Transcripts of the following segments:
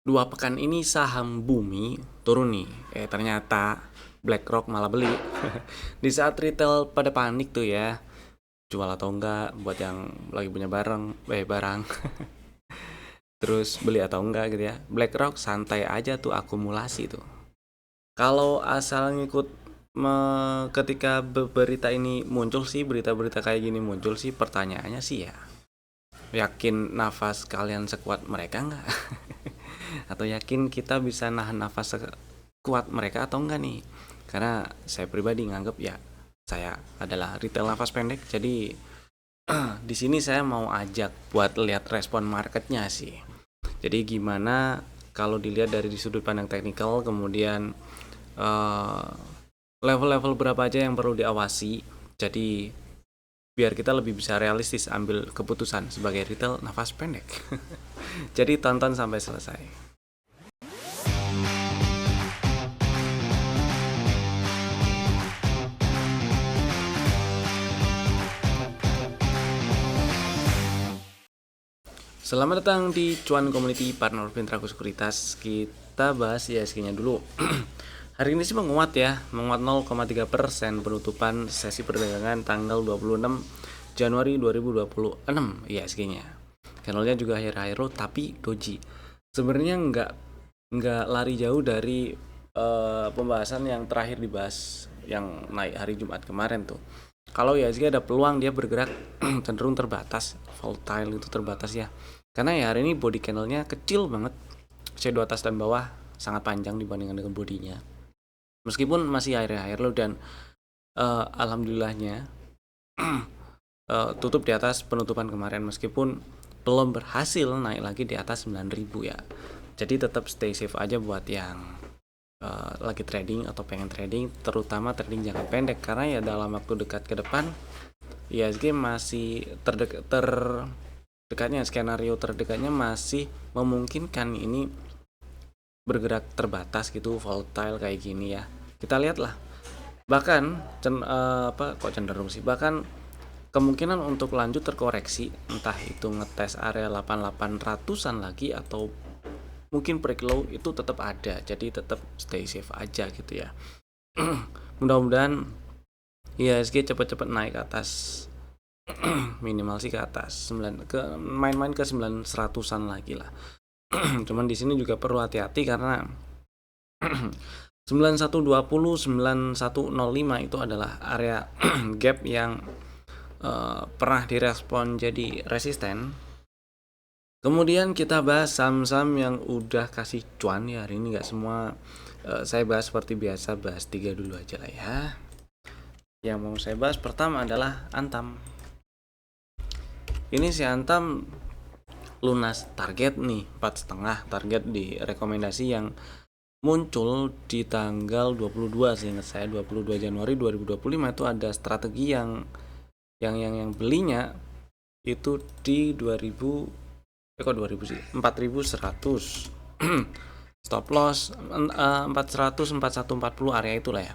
2 pekan ini saham Bumi turun nih. Ternyata BlackRock malah beli. Di saat retail pada panik tuh ya, jual atau enggak buat yang lagi punya barang. Terus beli atau enggak gitu ya. BlackRock santai aja tuh akumulasi tuh. Kalau asal ngikut ketika berita ini muncul sih, berita-berita kayak gini muncul sih, pertanyaannya sih ya, yakin nafas kalian sekuat mereka nggak? Atau yakin kita bisa nahan nafas sekuat mereka atau enggak nih? Karena saya pribadi nganggep ya, saya adalah retail nafas pendek, jadi di sini saya mau ajak buat lihat respon marketnya sih. Jadi gimana kalau dilihat dari sudut pandang teknikal, kemudian eh, level-level berapa aja yang perlu diawasi. Jadi biar kita lebih bisa realistis ambil keputusan sebagai retail nafas pendek. Jadi tonton sampai selesai. Selamat datang di Cuan Community Partner Pintraku Sekuritas. Kita bahas ISG-nya dulu. Hari ini sih menguat ya, menguat 0,3% penutupan sesi perdagangan tanggal 26 Januari 2026 ISG-nya. Candlenya juga higher low tapi doji. Sebenarnya nggak lari jauh dari pembahasan yang terakhir dibahas yang naik hari Jumat kemarin tuh. Kalau ISG ada peluang dia bergerak cenderung terbatas, volatile itu terbatas ya. Karena ya hari ini body candlenya kecil banget, shadow atas dan bawah sangat panjang dibandingkan dengan bodinya. Meskipun masih air low dan alhamdulillahnya tutup di atas penutupan kemarin meskipun belum berhasil naik lagi di atas 9.000 ya. Jadi tetap stay safe aja buat yang lagi trading atau pengen trading, terutama trading jangka pendek, karena ya dalam waktu dekat ke depan ISG masih terdekatnya, skenario terdekatnya masih memungkinkan ini bergerak terbatas gitu, volatile kayak gini ya. Kita lihatlah. Bahkan cenderung sih, bahkan kemungkinan untuk lanjut terkoreksi, entah itu ngetes area 8800-an lagi atau mungkin break low, itu tetap ada. Jadi tetap stay safe aja gitu ya. Mudah-mudahan IHSG cepat-cepat naik ke atas minimal sih ke atas main-main ke 900-an lagi lah. Cuman di sini juga perlu hati-hati karena 9120 9105 itu adalah area gap yang pernah direspon jadi resisten. Kemudian kita bahas saham-saham yang udah kasih cuan ya hari ini. Nggak semua saya bahas seperti biasa, bahas 3 dulu aja lah ya. Yang mau saya bahas pertama adalah Antam. Ini si Antam lunas target nih, 4,5 target di rekomendasi yang muncul di tanggal 22, seingat saya 22 Januari 2025 itu ada strategi yang belinya itu di 2000 sih 4100 stop loss 400 4140 area itulah ya.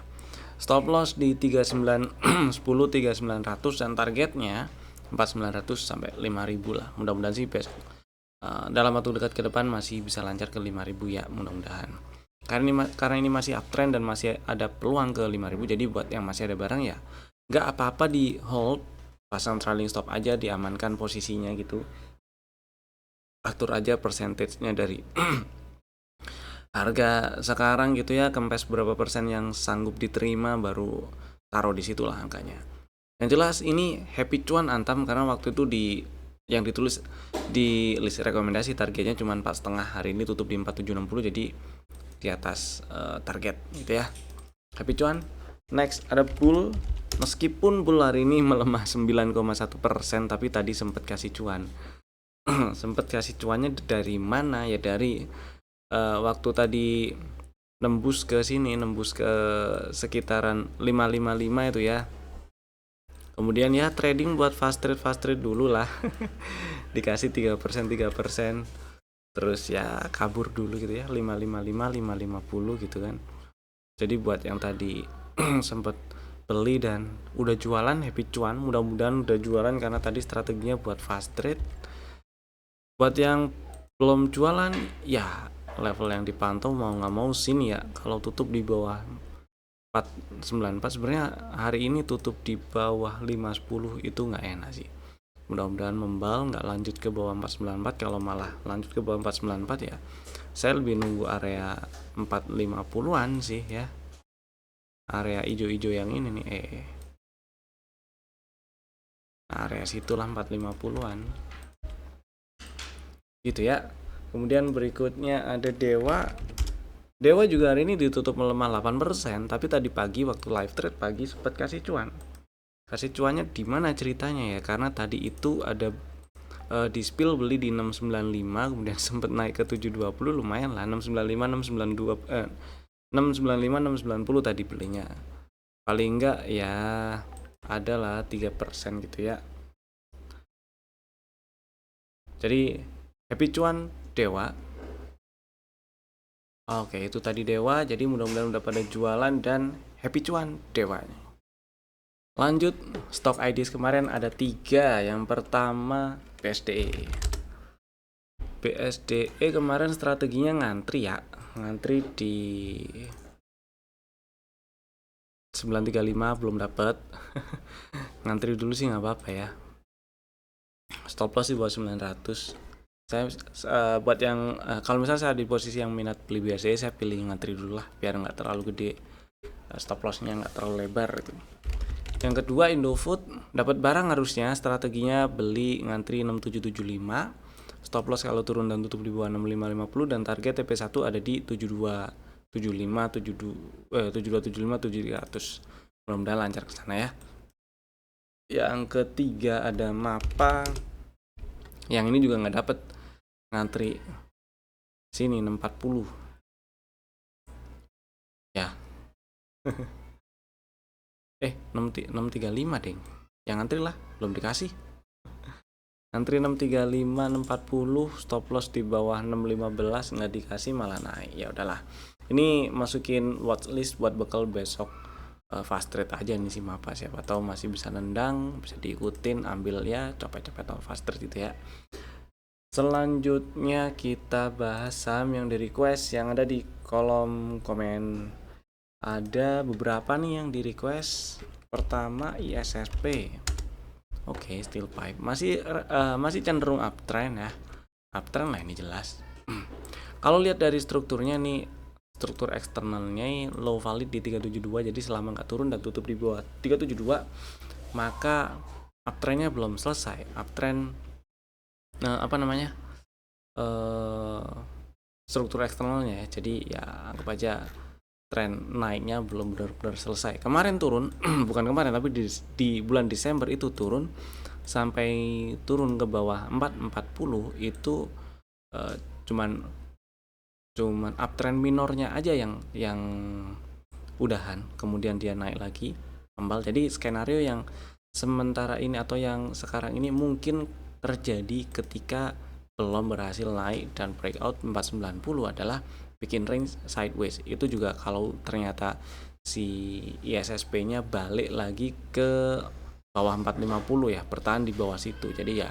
Stop loss di 3910 3900 dan targetnya 4900 sampai 5000 lah. Mudah-mudahan sih besok dalam waktu dekat ke depan masih bisa lancar ke 5000 ya, mudah-mudahan. Karena ini masih uptrend dan masih ada peluang ke 5000, jadi buat yang masih ada barang ya nggak apa-apa di hold, pasang trailing stop aja, diamankan posisinya gitu, atur aja persentasenya dari harga sekarang gitu ya, kempes berapa persen yang sanggup diterima baru taruh di situlah angkanya. Yang jelas ini happy cuan Antam karena waktu itu yang ditulis di list rekomendasi targetnya cuma 4,5, hari ini tutup di 4760, jadi di atas target gitu ya. Happy cuan. Next ada Bull. Meskipun Bull hari ini melemah 9,1%, tapi tadi sempat kasih cuan. Sempat kasih cuannya dari mana ya, dari waktu tadi nembus ke sini, nembus ke sekitaran 555 itu ya. Kemudian ya trading buat fast trade dulu lah. Dikasih 3%. Terus ya kabur dulu gitu ya, 555 550 gitu kan. Jadi buat yang tadi sempet beli dan udah jualan, happy cuan. Mudah-mudahan udah jualan karena tadi strateginya buat fast trade. Buat yang belum jualan ya level yang dipantau mau nggak mau sini ya. Kalau tutup di bawah 494 sebenarnya hari ini tutup di bawah 510 itu nggak enak sih. Mudah-mudahan membal nggak lanjut ke bawah 494. Kalau malah lanjut ke bawah 494 ya saya lebih nunggu area 450-an sih ya, area hijau-hijau yang ini nih area situlah 450-an gitu ya. Kemudian berikutnya ada Dewa juga hari ini ditutup melemah 8%, tapi tadi pagi waktu live trade pagi sempat kasih cuan. Kasih cuannya di mana ceritanya ya? Karena tadi itu ada di spill beli di 695, kemudian sempat naik ke 720, lumayan lah 695 690 tadi belinya. Paling enggak ya adalah 3% gitu ya. Jadi happy cuan Dewa. Oke, itu tadi Dewa. Jadi mudah-mudahan udah pada jualan dan happy cuan Dewanya. Lanjut, stok IDs kemarin ada 3. Yang pertama BSDE. BSDE kemarin strateginya ngantri ya. Ngantri di 935 belum dapat. Ngantri dulu sih nggak apa-apa ya. Stop loss di bawah 900. Saya buat yang kalau misalnya saya di posisi yang minat beli BSDE, saya pilih ngantri dulu lah biar nggak terlalu gede, stop lossnya nggak terlalu lebar gitu. Yang kedua Indofood dapat barang harusnya, strateginya beli ngantri 6775, stop loss kalau turun dan tutup di bawah 6550, dan target TP1 ada di 7275 7300. Mudah-mudahan lancar ke sana ya. Yang ketiga ada Mapa. Yang ini juga nggak dapat ngantri sini 640 ya. 635 deng, yang ngantri lah belum dikasih. Ngantri 635 640, stop loss di bawah 615 nggak dikasih malah naik. Ya udahlah, ini masukin watchlist buat bekal besok fast trade aja nih si Mapa, siapa tahu masih bisa nendang, bisa diikutin, ambil ya copet-copet atau fast trade gitu ya. Selanjutnya kita bahas saham yang di request yang ada di kolom komen. Ada beberapa nih yang di request. Pertama ISSP. Oke, Steel Pipe masih cenderung uptrend ya. Uptrend lah ini jelas. Kalau lihat dari strukturnya nih, struktur eksternalnya low valid di 372, jadi selama nggak turun dan tutup di bawah 372 maka uptrendnya belum selesai. Uptrend struktur eksternalnya ya. Jadi ya anggap aja tren naiknya belum benar-benar selesai. Kemarin turun bukan kemarin tapi di bulan Desember itu turun sampai turun ke bawah 440 itu cuman uptrend minornya aja yang udahan, kemudian dia naik lagi kembali. Jadi skenario yang sementara ini atau yang sekarang ini mungkin terjadi ketika belum berhasil naik dan breakout 490 adalah bikin range sideways. Itu juga kalau ternyata si ISSP-nya balik lagi ke bawah 450 ya, bertahan di bawah situ. Jadi ya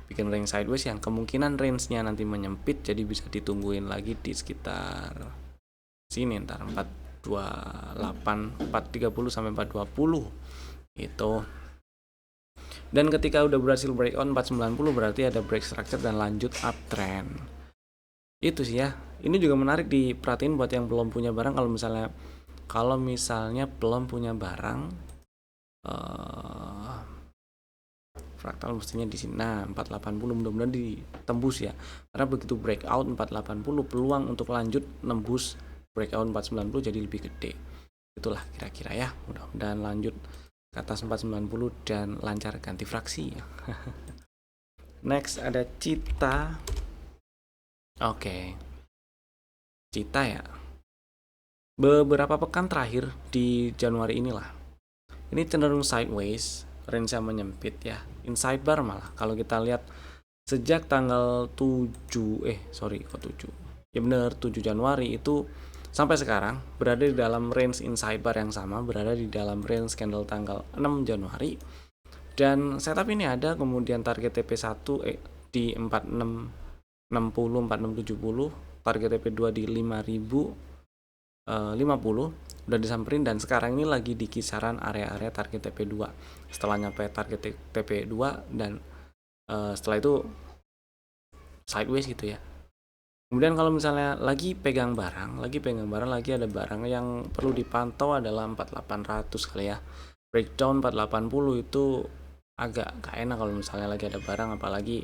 bikin range sideways yang kemungkinan range-nya nanti menyempit, jadi bisa ditungguin lagi di sekitar sini ntar 428, 430 sampai 420 itu. Dan ketika udah berhasil break on 490 berarti ada break structure dan lanjut uptrend. Itu sih ya. Ini juga menarik diperhatiin buat yang belum punya barang. Kalau misalnya belum punya barang, fraktal mestinya di sini. Nah, 480 mudah-mudahan ditembus ya. Karena begitu breakout 480 peluang untuk lanjut nembus breakout 490 jadi lebih gede. Itulah kira-kira ya. Mudah-mudahan lanjut ke atas 490 dan lancar ganti fraksi. Next ada Cita. Oke. Cita ya. Beberapa pekan terakhir di Januari inilah. Ini cenderung sideways, range-nya menyempit ya. Inside bar malah. Kalau kita lihat sejak tanggal 7 Ya bener 7 Januari itu sampai sekarang berada di dalam range inside bar yang sama, berada di dalam range candle tanggal 6 Januari. Dan setup ini ada, kemudian target TP1 di 4660 4670 target TP2 di 5050, udah disamperin dan sekarang ini lagi di kisaran area-area target TP2 setelah nyampe target TP2 dan setelah itu sideways gitu ya. Kemudian kalau misalnya lagi pegang barang, lagi ada barang yang perlu dipantau adalah 4800 kali ya. Breakdown 480 itu agak gak enak kalau misalnya lagi ada barang, apalagi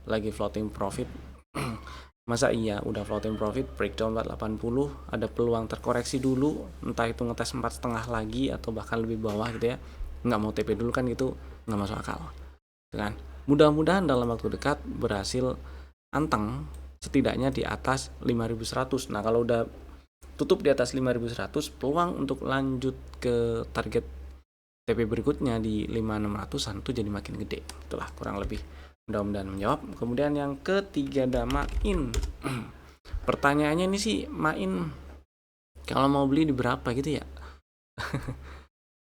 lagi floating profit. Masa iya udah floating profit breakdown 480 ada peluang terkoreksi dulu, entah itu ngetes 4,5 lagi atau bahkan lebih bawah gitu ya, nggak mau TP dulu kan, gitu nggak masuk akal kan. Mudah-mudahan dalam waktu dekat berhasil anteng setidaknya di atas 5100. Nah kalau udah tutup di atas 5100, peluang untuk lanjut ke target TP berikutnya di 5600an tuh jadi makin gede. Itulah kurang lebih, mudah-mudahan menjawab. Kemudian yang ketiga ada Main. Pertanyaannya ini sih, Main kalau mau beli di berapa gitu ya.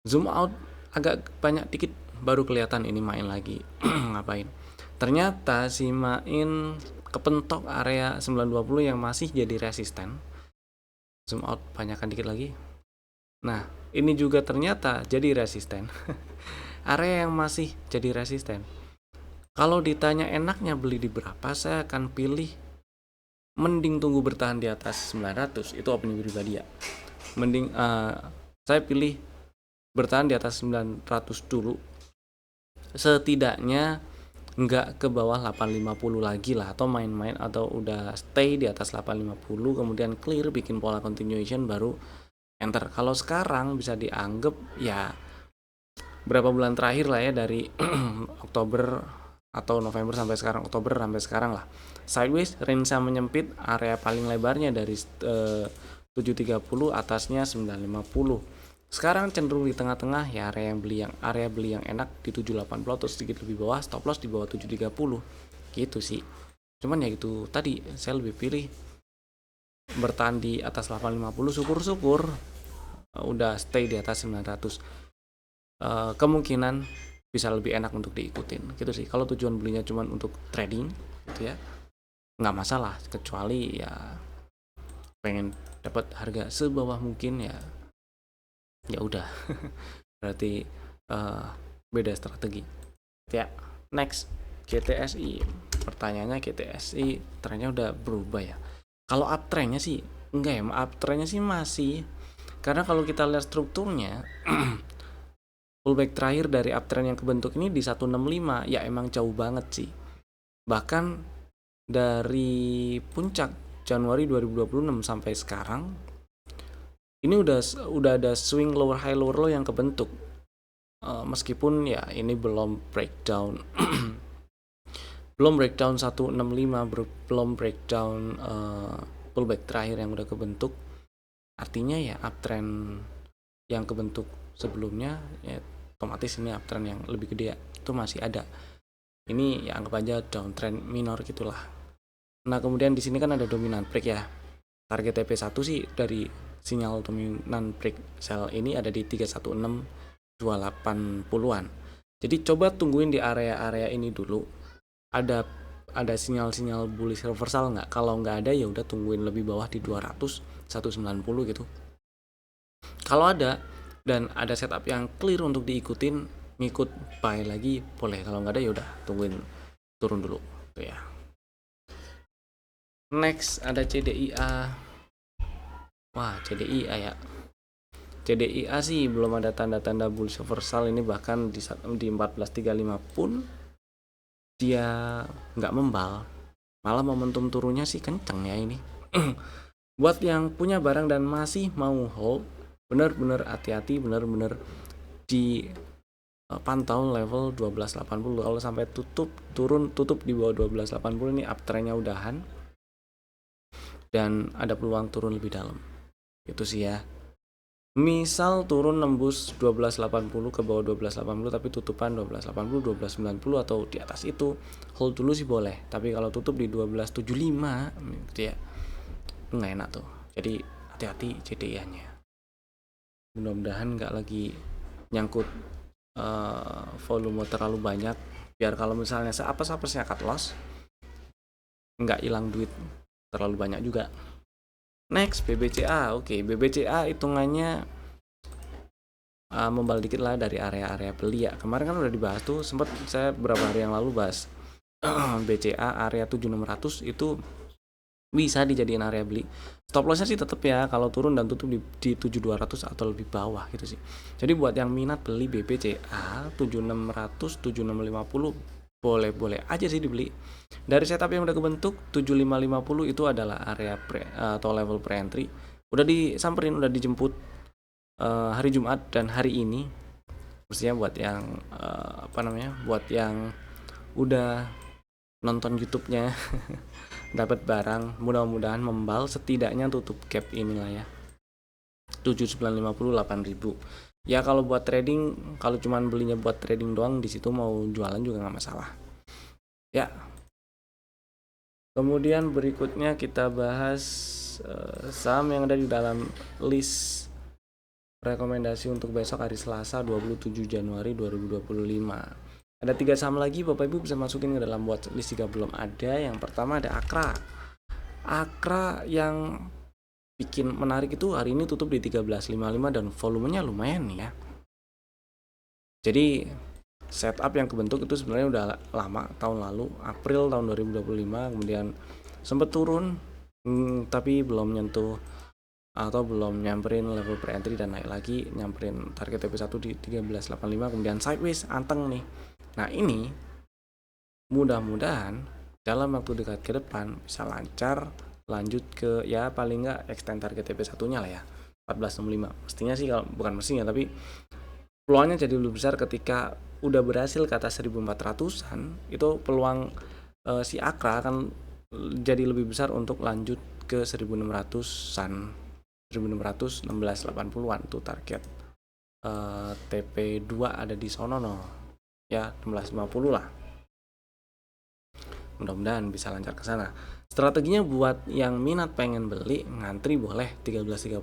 Zoom out agak banyak dikit baru kelihatan ini Main lagi ngapain. Ternyata si Main kepentok area 920 yang masih jadi resisten. Zoom out banyakkan dikit lagi. Nah ini juga ternyata jadi resisten. Area yang masih jadi resisten. Kalau ditanya enaknya beli di berapa, saya akan pilih mending tunggu bertahan di atas 900. Itu opini pribadi ya. Mending saya pilih bertahan di atas 900 dulu. Setidaknya nggak ke bawah 850 lagi lah, atau main-main atau udah stay di atas 850 kemudian clear bikin pola continuation baru enter. Kalau sekarang bisa dianggap ya berapa bulan terakhir lah ya, dari Oktober atau November sampai sekarang, Oktober sampai sekarang lah, sideways, range menyempit, area paling lebarnya dari 730, atasnya 950. Sekarang cenderung di tengah-tengah ya, area beli yang enak di 780 atau sedikit lebih bawah, stop loss di bawah 730 gitu sih. Cuman ya gitu tadi, saya lebih pilih bertahan di atas 850, syukur-syukur udah stay di atas 900. Kemungkinan bisa lebih enak untuk diikutin gitu sih. Kalau tujuan belinya cuma untuk trading gitu ya, nggak masalah, kecuali ya pengen dapat harga sebawah mungkin ya udah berarti beda strategi ya. Next, GTSI. Pertanyaannya, GTSI trennya udah berubah ya. Kalau uptrendnya sih enggak ya, uptrendnya sih masih, karena kalau kita lihat strukturnya pullback terakhir dari uptrend yang kebentuk ini di 165 ya, emang jauh banget sih. Bahkan dari puncak Januari 2026 sampai sekarang ini udah ada swing lower high lower low yang kebentuk. Meskipun ya ini belum breakdown belum breakdown 165, belum breakdown pullback terakhir yang udah kebentuk. Artinya ya uptrend yang kebentuk sebelumnya ya otomatis ini uptrend yang lebih gede ya, itu masih ada. Ini ya anggap aja downtrend minor gitulah. Nah kemudian di sini kan ada dominant break ya. Target TP1 sih dari sinyal dominant break sell ini ada di 316.280-an. Jadi coba tungguin di area-area ini dulu. Ada sinyal-sinyal bullish reversal nggak? Kalau nggak ada ya udah tungguin lebih bawah di 200, 190 gitu. Kalau ada dan ada setup yang clear untuk diikutin, ngikut buy lagi boleh. Kalau nggak ada ya udah tungguin turun dulu tuh ya. Next ada CDIA. Wah, CDIA ya. CDIA sih belum ada tanda-tanda bullish reversal. Ini bahkan di 1435 pun dia nggak membal, malah momentum turunnya sih kenceng ya ini. Buat yang punya barang dan masih mau hold, bener-bener hati-hati, bener-bener di pantau level 1280. Kalau sampai tutup di bawah 1280 ini uptrendnya udahan dan ada peluang turun lebih dalam. Itu sih ya. Misal turun nembus 1280 ke bawah 1280 tapi tutupan 1280, 1290 atau di atas itu, hold dulu sih boleh. Tapi kalau tutup di 1275 gitu ya, nggak enak tuh. Jadi hati-hati CDI-nya. Mudah-mudahan nggak lagi nyangkut volume terlalu banyak, biar kalau misalnya seapes-apesnya cut loss nggak hilang duit terlalu banyak juga. Next, BBCA. Oke, BBCA hitungannya membalik dikit lah dari area-area beli ya. Kemarin kan udah dibahas tuh, sempat saya beberapa hari yang lalu bahas BCA area 7600 itu bisa dijadiin area beli. Stop lossnya sih tetap ya kalau turun dan tutup di 7200 atau lebih bawah gitu sih. Jadi buat yang minat beli BBCA 7600 7650 boleh-boleh aja sih dibeli. Dari setup yang udah kebentuk 7550 itu adalah area atau level pre-entry. Udah disamperin, udah dijemput hari Jumat dan hari ini. Mestinya buat yang buat yang udah nonton YouTube-nya dapat barang, mudah-mudahan membal, setidaknya tutup gap inilah ya 7950 8000. Ya kalau buat trading, kalau cuman belinya buat trading doang, di situ mau jualan juga nggak masalah ya. Kemudian berikutnya kita bahas saham yang ada di dalam list rekomendasi untuk besok hari Selasa 27 Januari 2025. Ada 3 saham lagi Bapak Ibu bisa masukin ke dalam watchlist jika belum ada. Yang pertama ada Akra. Akra yang bikin menarik itu hari ini tutup di 13.55 dan volumenya lumayan nih ya. Jadi setup yang kebentuk itu sebenarnya udah lama, tahun lalu, April tahun 2025, kemudian sempat turun tapi belum nyentuh atau belum nyamperin level pre-entry dan naik lagi nyamperin target TP1 di 13.85, kemudian sideways anteng nih. Nah ini mudah-mudahan dalam waktu dekat ke depan bisa lancar lanjut ke ya paling nggak extend target TP1 nya lah ya 1465. Mestinya sih, kalau bukan mestinya tapi peluangnya jadi lebih besar ketika udah berhasil ke atas 1400-an. Itu peluang si Akra akan jadi lebih besar untuk lanjut ke 1600-an, 1680-an tuh target TP2 ada di sono ya 1650 lah. Mudah-mudahan bisa lancar ke sana. Strateginya buat yang minat pengen beli, ngantri boleh 13.30.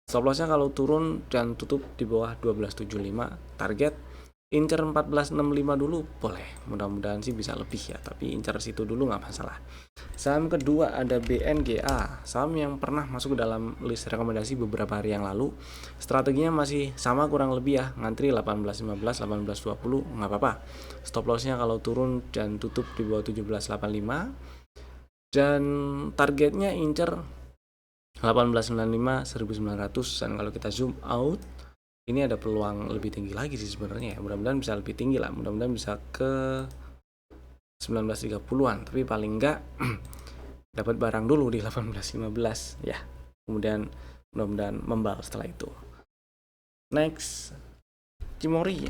Stop lossnya kalau turun dan tutup di bawah 12.75. Target incer 14.65 dulu boleh. Mudah-mudahan sih bisa lebih ya, tapi incer situ dulu nggak masalah. Saham kedua ada BNGA, saham yang pernah masuk ke dalam list rekomendasi beberapa hari yang lalu. Strateginya masih sama kurang lebih ya, ngantri 18.15, 18.20 nggak apa-apa. Stop lossnya kalau turun dan tutup di bawah 17.85 dan targetnya incer 1895 1900. Dan kalau kita zoom out ini ada peluang lebih tinggi lagi sih sebenarnya ya. Mudah-mudahan bisa lebih tinggi lah, mudah-mudahan bisa ke 1930-an, tapi paling enggak dapat barang dulu di 1815 ya. Kemudian mudah-mudahan membal setelah itu. Next, Cimori.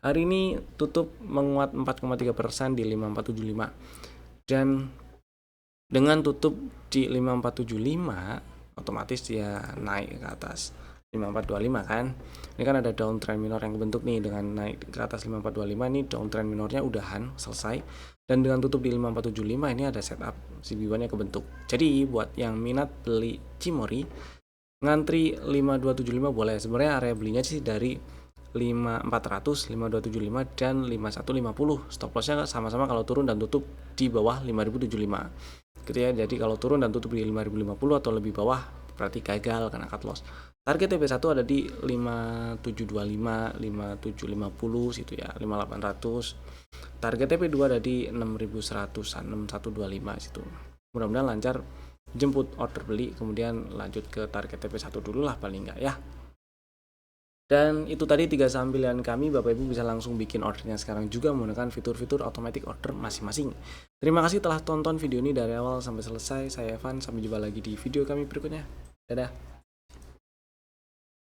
Hari ini tutup menguat 4,3% di 5475. Dan dengan tutup di 5475 otomatis dia naik ke atas 5425 kan. Ini kan ada downtrend minor yang kebentuk nih, dengan naik ke atas 5425 ini downtrend minornya udahan selesai. Dan dengan tutup di 5475 ini ada setup CB1 nya kebentuk. Jadi buat yang minat beli Cimori, ngantri 5275 boleh. Sebenarnya area belinya sih dari 5400, 5275 dan 5150. Stop lossnya sama-sama kalau turun dan tutup di bawah 5075 gitu ya. Jadi kalau turun dan tutup di 5050 atau lebih bawah berarti gagal karena cut loss. Target TP1 ada di 5725, 5750 situ ya, 5800. Target TP2 ada di 6100-an, 6125 situ. Mudah-mudahan lancar jemput order beli, kemudian lanjut ke target TP1 dulu lah paling enggak ya. Dan itu tadi 3 saham pilihan kami. Bapak Ibu bisa langsung bikin ordernya sekarang juga menggunakan fitur-fitur automatic order masing-masing. Terima kasih telah tonton video ini dari awal sampai selesai. Saya Evan, sampai jumpa lagi di video kami berikutnya. Dadah.